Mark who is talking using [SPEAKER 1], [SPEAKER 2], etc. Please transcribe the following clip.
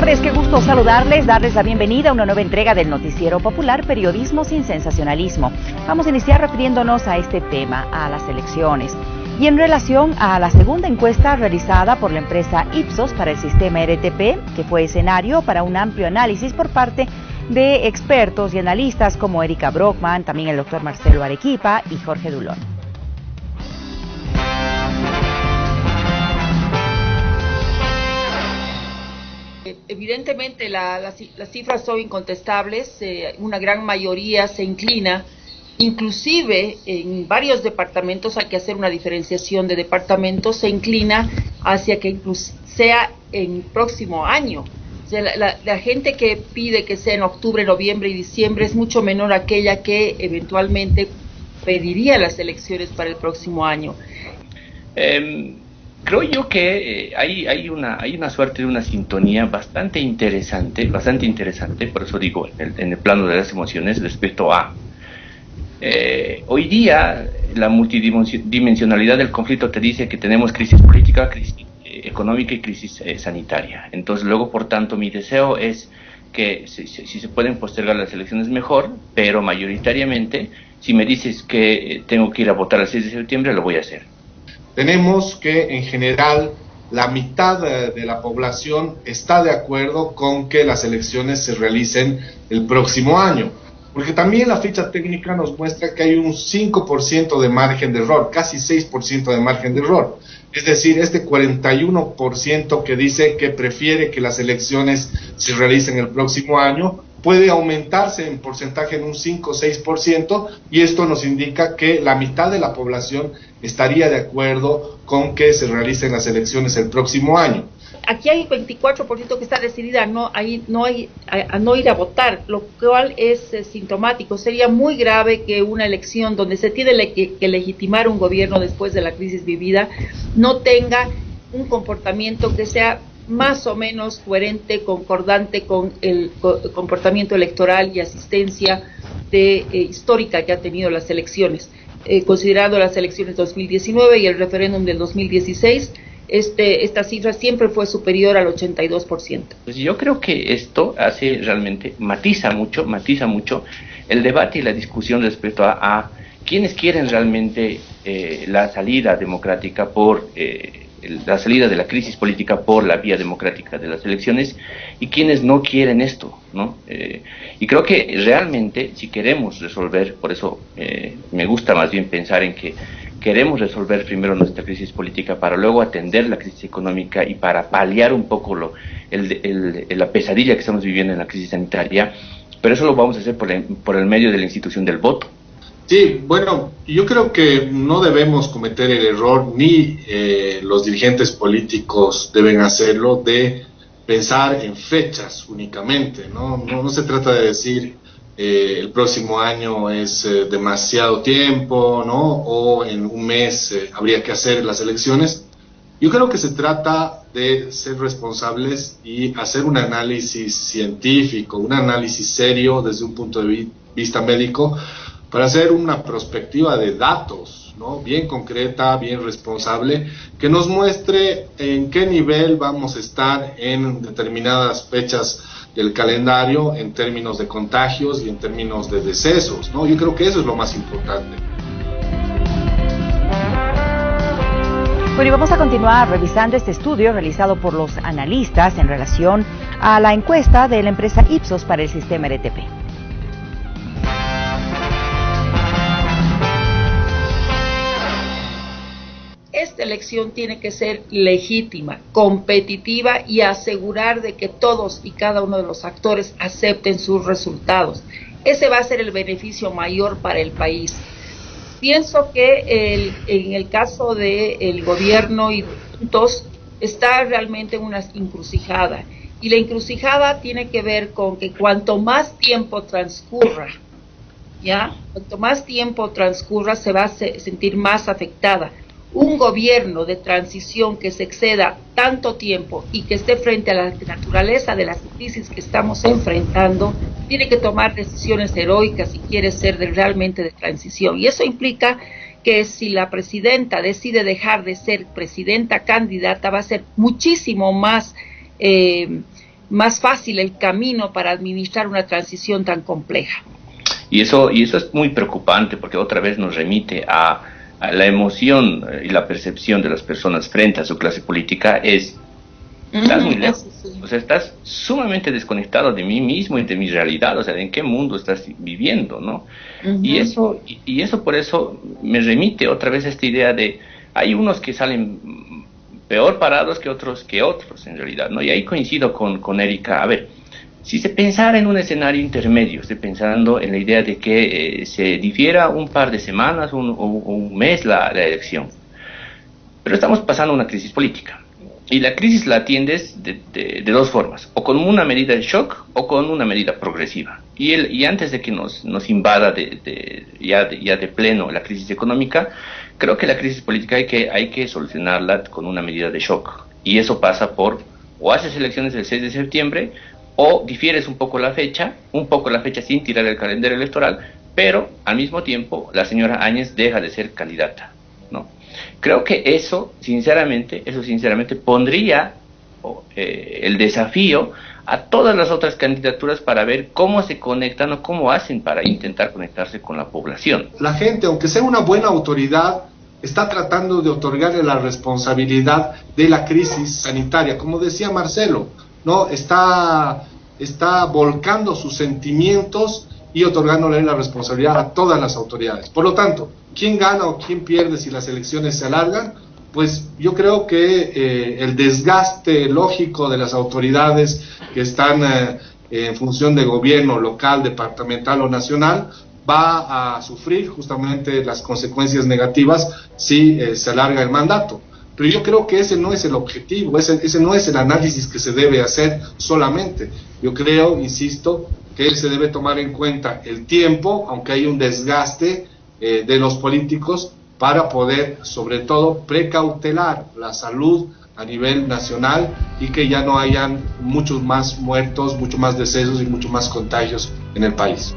[SPEAKER 1] tardes, qué gusto saludarles, darles la bienvenida a una nueva entrega del Noticiero Popular, Periodismo sin Sensacionalismo. Vamos a iniciar refiriéndonos a este tema, a las elecciones. Y en relación a la segunda encuesta realizada por la empresa Ipsos para el sistema RTP, que fue escenario para un amplio análisis por parte de expertos y analistas como Erika Brockman, también el doctor Marcelo Arequipa y Jorge Dulón.
[SPEAKER 2] Evidentemente las cifras son incontestables, una gran mayoría se inclina, inclusive en varios departamentos hay que hacer una diferenciación de departamentos, se inclina hacia que sea en próximo año. O sea, la gente que pide que sea en octubre, noviembre y diciembre es mucho menor a aquella que eventualmente pediría las elecciones para el próximo año.
[SPEAKER 3] Creo yo que hay una suerte de una sintonía bastante interesante, por eso digo, en el plano de las emociones respecto a hoy día la multidimensionalidad del conflicto te dice que tenemos crisis política, crisis económica y crisis sanitaria. Entonces luego, por tanto, mi deseo es que si se pueden postergar las elecciones mejor, pero mayoritariamente, si me dices que tengo que ir a votar el 6 de septiembre, lo voy a hacer.
[SPEAKER 4] Tenemos que, en general, la mitad de la población está de acuerdo con que las elecciones se realicen el próximo año, porque también la ficha técnica nos muestra que hay un 5% de margen de error, casi 6% de margen de error, es decir, este 41% que dice que prefiere que las elecciones se realicen el próximo año, puede aumentarse en porcentaje en un 5 o 6%, y esto nos indica que la mitad de la población estaría de acuerdo con que se realicen las elecciones el próximo año.
[SPEAKER 2] Aquí hay 24% que está decidida a no ir a votar, lo cual es sintomático. Sería muy grave que una elección donde se tiene que legitimar un gobierno después de la crisis vivida no tenga un comportamiento que sea más o menos coherente, concordante con el comportamiento electoral y asistencia histórica que ha tenido las elecciones. Considerando las elecciones 2019 y el referéndum del 2016, esta cifra siempre fue superior al 82%.
[SPEAKER 3] Pues yo creo que esto matiza mucho el debate y la discusión respecto a quienes quieren realmente la salida democrática la salida de la crisis política por la vía democrática de las elecciones y quienes no quieren esto, ¿no? Y creo que realmente, si queremos resolver, por eso me gusta más bien pensar en que queremos resolver primero nuestra crisis política para luego atender la crisis económica y para paliar un poco la pesadilla que estamos viviendo en la crisis sanitaria, pero eso lo vamos a hacer por el medio de la institución del voto.
[SPEAKER 4] Sí, bueno, yo creo que no debemos cometer el error, ni los dirigentes políticos deben hacerlo, de pensar en fechas únicamente, no se trata de decir el próximo año es demasiado tiempo, ¿no? O en un mes habría que hacer las elecciones. Yo creo que se trata de ser responsables y hacer un análisis científico, un análisis serio desde un punto de vista médico, para hacer una perspectiva de datos, ¿no? Bien concreta, bien responsable, que nos muestre en qué nivel vamos a estar en determinadas fechas del calendario en términos de contagios y en términos de decesos, ¿no? Yo creo que eso es lo más importante.
[SPEAKER 1] Bueno, y vamos a continuar revisando este estudio realizado por los analistas en relación a la encuesta de la empresa Ipsos para el sistema RTP.
[SPEAKER 2] Esta elección tiene que ser legítima, competitiva y asegurar de que todos y cada uno de los actores acepten sus resultados. Ese va a ser el beneficio mayor para el país. Pienso que en el caso del gobierno y Juntos está realmente en una encrucijada. Y la encrucijada tiene que ver con que cuanto más tiempo transcurra, cuanto más tiempo transcurra se va a sentir más afectada. Un gobierno de transición que se exceda tanto tiempo y que esté frente a la naturaleza de las crisis que estamos enfrentando, tiene que tomar decisiones heroicas si quiere ser realmente de transición. Y eso implica que si la presidenta decide dejar de ser presidenta candidata, va a ser muchísimo más más fácil el camino para administrar una transición tan compleja.
[SPEAKER 3] Y eso es muy preocupante, porque otra vez nos remite a la emoción y la percepción de las personas frente a su clase política. Estás muy lejos, o sea, estás sumamente desconectado de mí mismo y de mi realidad, o sea, en qué mundo estás viviendo, ¿no? Y eso por eso me remite otra vez a esta idea de, hay unos que salen peor parados que otros en realidad, ¿no? Y ahí coincido con Erika. A ver, si se pensara en un escenario intermedio, estoy pensando en la idea de que se difiera un par de semanas o un mes la elección, pero estamos pasando una crisis política. Y la crisis la atiendes de dos formas, o con una medida de shock o con una medida progresiva. Y antes de que nos invada ya de pleno la crisis económica, creo que la crisis política hay que solucionarla con una medida de shock. Y eso pasa por, o haces elecciones el 6 de septiembre, o difieres un poco la fecha sin tirar el calendario electoral, pero al mismo tiempo la señora Áñez deja de ser candidata, ¿no? Creo que eso sinceramente pondría el desafío a todas las otras candidaturas para ver cómo se conectan o cómo hacen para intentar conectarse con la población.
[SPEAKER 4] La gente, aunque sea una buena autoridad, está tratando de otorgarle la responsabilidad de la crisis sanitaria. Como decía Marcelo, ¿no? Está volcando sus sentimientos y otorgándole la responsabilidad a todas las autoridades. Por lo tanto, ¿quién gana o quién pierde si las elecciones se alargan? Pues yo creo que el desgaste lógico de las autoridades que están en función de gobierno local, departamental o nacional va a sufrir justamente las consecuencias negativas si se alarga el mandato. Pero yo creo que ese no es el objetivo, ese no es el análisis que se debe hacer solamente. Yo creo, insisto, que se debe tomar en cuenta el tiempo, aunque hay un desgaste de los políticos, para poder, sobre todo, precautelar la salud a nivel nacional y que ya no hayan muchos más muertos, muchos más decesos y muchos más contagios en el país.